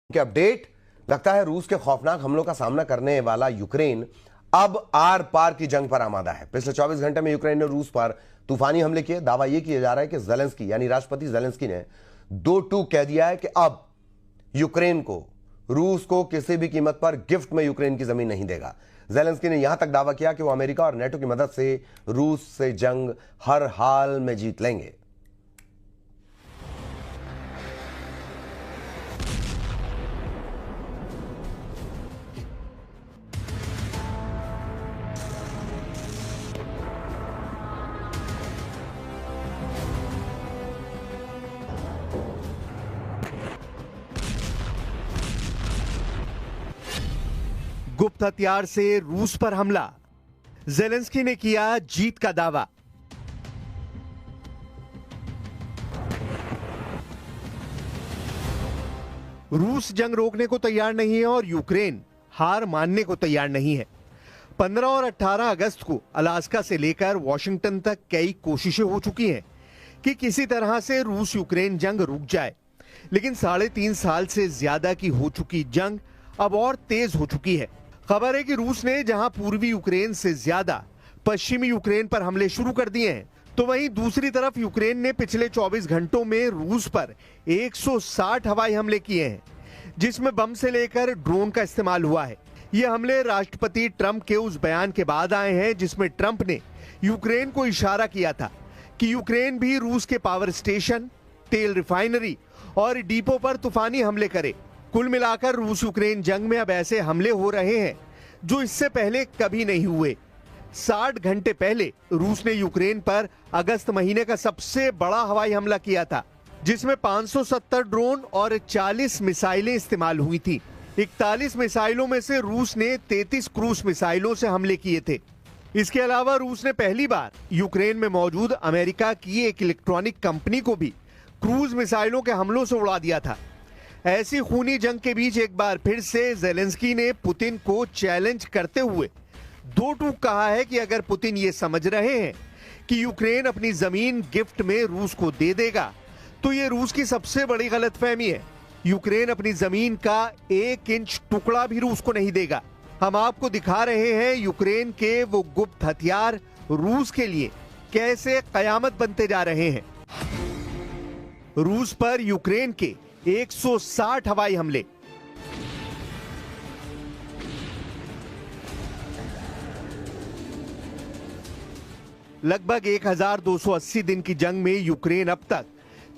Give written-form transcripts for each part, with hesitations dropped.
के अपडेट। लगता है रूस के खौफनाक हमलों का सामना करने वाला यूक्रेन अब आर पार की जंग पर आमादा है। पिछले 24 घंटे में यूक्रेन ने रूस पर तूफानी हमले किए। दावा यह किया जा रहा है कि जेलेंस्की यानी राष्ट्रपति जेलेंस्की ने दो टूक कह दिया है कि अब यूक्रेन को रूस को किसी भी कीमत पर गिफ्ट में यूक्रेन की जमीन नहीं देगा। जेलेंस्की ने यहां तक दावा किया कि वो अमेरिका और नेटो की मदद से रूस से जंग हर हाल में जीत लेंगे। गुप्त हथियार से रूस पर हमला, जेलेंस्की ने किया जीत का दावा। रूस जंग रोकने को तैयार नहीं है और यूक्रेन हार मानने को तैयार नहीं है। 15 और 18 अगस्त को अलास्का से लेकर वॉशिंगटन तक कई कोशिशें हो चुकी हैं कि किसी तरह से रूस यूक्रेन जंग रुक जाए, लेकिन 3.5 साल से ज्यादा की हो चुकी जंग अब और तेज हो चुकी है। खबर है कि रूस ने जहां पूर्वी यूक्रेन से ज्यादा पश्चिमी यूक्रेन पर हमले शुरू कर दिए हैं, तो वहीं दूसरी तरफ यूक्रेन ने पिछले 24 घंटों में रूस पर 160 हवाई हमले किए हैं, जिसमें बम से लेकर ड्रोन का इस्तेमाल हुआ है। ये हमले राष्ट्रपति ट्रंप के उस बयान के बाद आए हैं जिसमें ट्रंप ने यूक्रेन को इशारा किया था कि यूक्रेन भी रूस के पावर स्टेशन, तेल रिफाइनरी और डिपो पर तूफानी हमले करे। कुल मिलाकर रूस यूक्रेन जंग में अब ऐसे हमले हो रहे हैं जो इससे पहले कभी नहीं हुए। 60 घंटे पहले रूस ने यूक्रेन पर अगस्त महीने का सबसे बड़ा हवाई हमला किया था, जिसमें 570 ड्रोन और 40 मिसाइलें इस्तेमाल हुई थी। 41 मिसाइलों में से रूस ने 33 क्रूज मिसाइलों से हमले किए थे। इसके अलावा रूस ने पहली बार यूक्रेन में मौजूद अमेरिका की एक इलेक्ट्रॉनिक कंपनी को भी क्रूज मिसाइलों के हमलों से उड़ा दिया था। ऐसी खूनी जंग के बीच एक बार फिर से जेलेंस्की ने पुतिन को चैलेंज करते हुए दो टूक कहा है कि अगर पुतिन ये समझ रहे हैं कि यूक्रेन अपनी जमीन गिफ्ट में रूस को दे देगा, तो ये रूस की सबसे बड़ी गलतफहमी है। यूक्रेन अपनी जमीन का 1 इंच टुकड़ा भी रूस को नहीं देगा। हम आपको दिखा रहे हैं यूक्रेन के वो गुप्त हथियार रूस के लिए कैसे कयामत बनते जा रहे हैं। रूस पर यूक्रेन के 160 हवाई हमले। लगभग 1280 दिन की जंग में यूक्रेन अब तक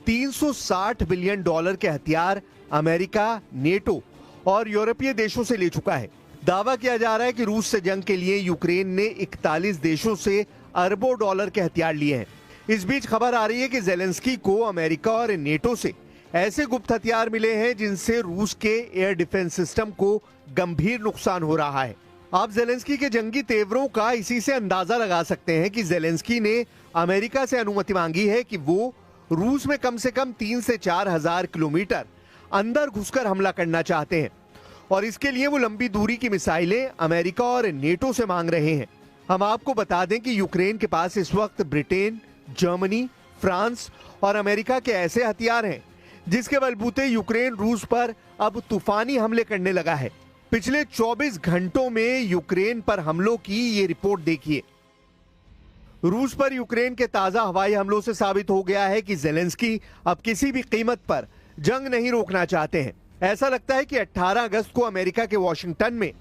360 बिलियन डॉलर के हथियार अमेरिका, नेटो और यूरोपीय देशों से ले चुका है। दावा किया जा रहा है कि रूस से जंग के लिए यूक्रेन ने 41 देशों से अरबों डॉलर के हथियार लिए हैं। इस बीच खबर आ रही है कि जेलेंस्की को अमेरिका और नेटो से ऐसे गुप्त हथियार मिले हैं जिनसे रूस के एयर डिफेंस सिस्टम को गंभीर नुकसान हो रहा है। आप जेलेंस्की के जंगी तेवरों का इसी से अंदाजा लगा सकते हैं कि जेलेंस्की ने अमेरिका से अनुमति मांगी है कि वो रूस में कम से कम 3 से 4 हजार किलोमीटर अंदर घुसकर हमला करना चाहते हैं और इसके लिए वो लंबी दूरी की मिसाइलें अमेरिका और नेटो से मांग रहे हैं। हम आपको बता दें कि यूक्रेन के पास इस वक्त ब्रिटेन, जर्मनी, फ्रांस और अमेरिका के ऐसे हथियार हैं जिसके बलबूते यूक्रेन रूस पर अब तूफानी हमले करने लगा है। पिछले 24 घंटों में यूक्रेन पर हमलों की ये रिपोर्ट देखिए। रूस पर यूक्रेन के ताजा हवाई हमलों से साबित हो गया है कि जेलेंस्की अब किसी भी कीमत पर जंग नहीं रोकना चाहते हैं। ऐसा लगता है कि 18 अगस्त को अमेरिका के वॉशिंगटन में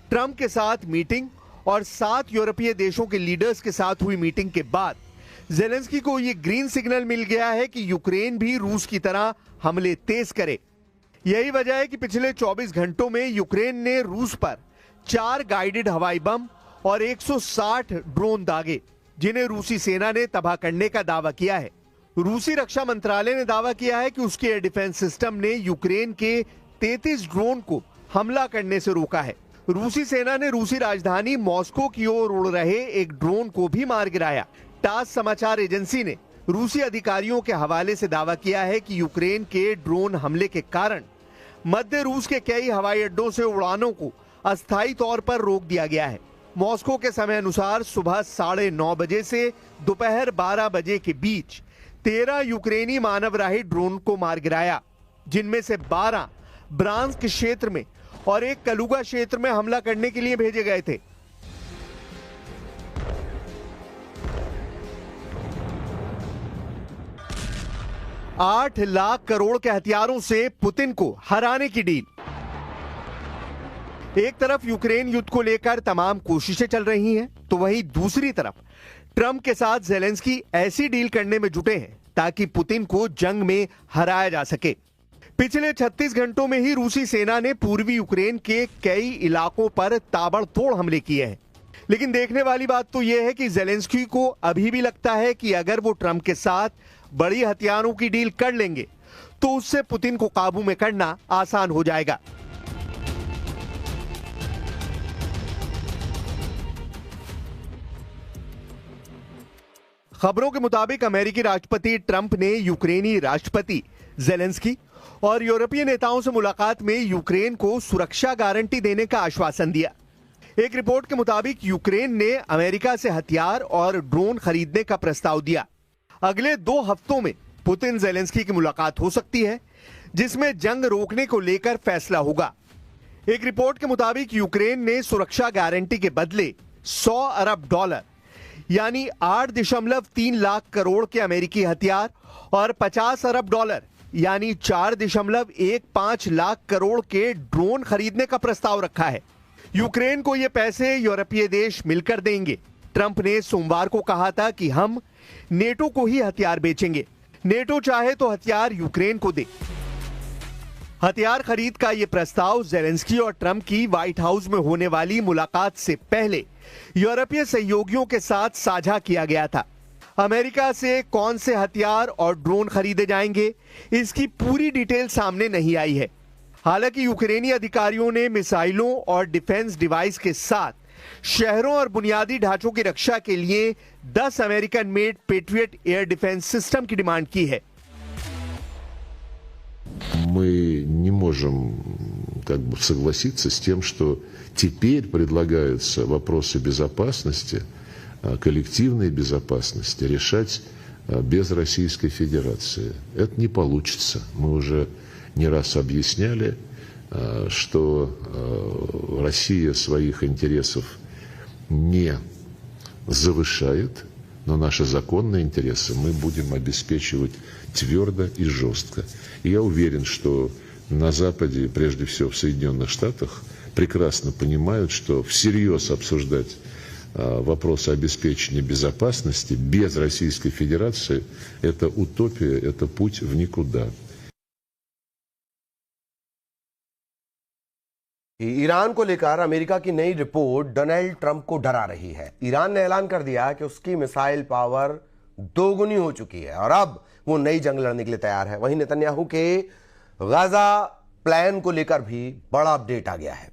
ट्रंप के साथ मीटिंग और 7 यूरोपीय देशों के लीडर्स के साथ हुई मीटिंग के बाद जेलेंस्की को ये ग्रीन सिग्नल मिल गया है कि यूक्रेन भी रूस की तरह हमले तेज करे। यही वजह है कि पिछले 24 घंटों में यूक्रेन ने रूस पर 4 गाइडेड हवाई बम और 160 ड्रोन दागे, जिन्हें रूसी सेना ने तबाह करने का दावा किया है। रूसी रक्षा मंत्रालय ने दावा किया है कि उसके एयर डिफेंस सिस्टम ने यूक्रेन के 33 ड्रोन को हमला करने से रोका है। रूसी सेना ने रूसी राजधानी मॉस्को की ओर उड़ रहे एक ड्रोन को भी मार गिराया। टास समाचार एजेंसी ने रूसी अधिकारियों के हवाले से दावा किया है कि यूक्रेन के ड्रोन हमले के कारण मध्य रूस के कई हवाई अड्डों से उड़ानों को अस्थायी तौर पर रोक दिया गया है। मॉस्को के समय अनुसार सुबह 9:30 बजे से दोपहर 12 बजे के बीच 13 यूक्रेनी मानवराही ड्रोन को मार गिराया, जिनमें से 12 ब्रांस्क क्षेत्र में और एक कलुगा क्षेत्र में हमला करने के लिए भेजे गए थे। $8 लाख करोड़ के हथियारों से पुतिन को हराने की डील। एक तरफ यूक्रेन युद्ध को लेकर तमाम कोशिशें चल रही हैं, तो वहीं दूसरी तरफ ट्रंप के साथ ज़ेलेंस्की ऐसी डील करने में जुटे हैं ताकि पुतिन को जंग में हराया जा सके। पिछले 36 घंटों में ही रूसी सेना ने पूर्वी यूक्रेन के कई इलाकों पर ताबड़तोड़ हमले किए हैं। लेकिन देखने वाली बात तो यह है कि ज़ेलेंस्की को अभी भी लगता है कि अगर वो ट्रंप के साथ बड़ी हथियारों की डील कर लेंगे तो उससे पुतिन को काबू में करना आसान हो जाएगा। खबरों के मुताबिक अमेरिकी राष्ट्रपति ट्रंप ने यूक्रेनी राष्ट्रपति ज़ेलेंस्की और यूरोपीय नेताओं से मुलाकात में यूक्रेन को सुरक्षा गारंटी देने का आश्वासन दिया। एक रिपोर्ट के मुताबिक यूक्रेन ने अमेरिका से हथियार और ड्रोन खरीदने का प्रस्ताव दिया। अगले 2 हफ्तों में पुतिन ज़ेलेंस्की की मुलाकात हो सकती है, जिसमें जंग रोकने को लेकर फैसला होगा। एक रिपोर्ट के मुताबिक यूक्रेन ने सुरक्षा गारंटी के बदले $100 अरब यानी 8.3 लाख करोड़ के अमेरिकी हथियार और $50 अरब यानी 4.15 लाख करोड़ के ड्रोन खरीदने का प्रस्ताव रखा है। यूक्रेन को ये पैसे यूरोपीय देश मिलकर देंगे। ट्रंप ने सोमवार को कहा था कि हम नेटो को ही हथियार बेचेंगे, नेटो चाहे तो हथियार यूक्रेन को दे। हथियार खरीद का यह प्रस्ताव ज़ेलेंस्की और ट्रंप की व्हाइट हाउस में होने वाली मुलाकात से पहले यूरोपीय सहयोगियों के साथ साझा किया गया था। अमेरिका से कौन से हथियार और ड्रोन खरीदे जाएंगे, इसकी पूरी डिटेल सामने नहीं आई है। हालांकि यूक्रेनी अधिकारियों ने मिसाइलों और डिफेंस डिवाइस के साथ शहरों और बुनियादी ढांचों की रक्षा के लिए 10 American made patriot air defence system की डिमांड की है। Мы не можем согласиться с тем, что теперь предлагаются вопросы безопасности, коллективной безопасности решать без Российской Федерации. Это не получится. Мы уже не раз объясняли, что Россия своих интересов не завышает, но наши законные интересы мы будем обеспечивать твердо и жестко. И я уверен, что на Западе, прежде всего в Соединенных Штатах, прекрасно понимают, что всерьез обсуждать вопросы обеспечения безопасности без Российской Федерации – это утопия, это путь в никуда. ईरान को लेकर अमेरिका की नई रिपोर्ट डोनाल्ड ट्रंप को डरा रही है। ईरान ने ऐलान कर दिया कि उसकी मिसाइल पावर दोगुनी हो चुकी है और अब वो नई जंग लड़ने के लिए तैयार है। वहीं नेतन्याहू के गाजा प्लान को लेकर भी बड़ा अपडेट आ गया है।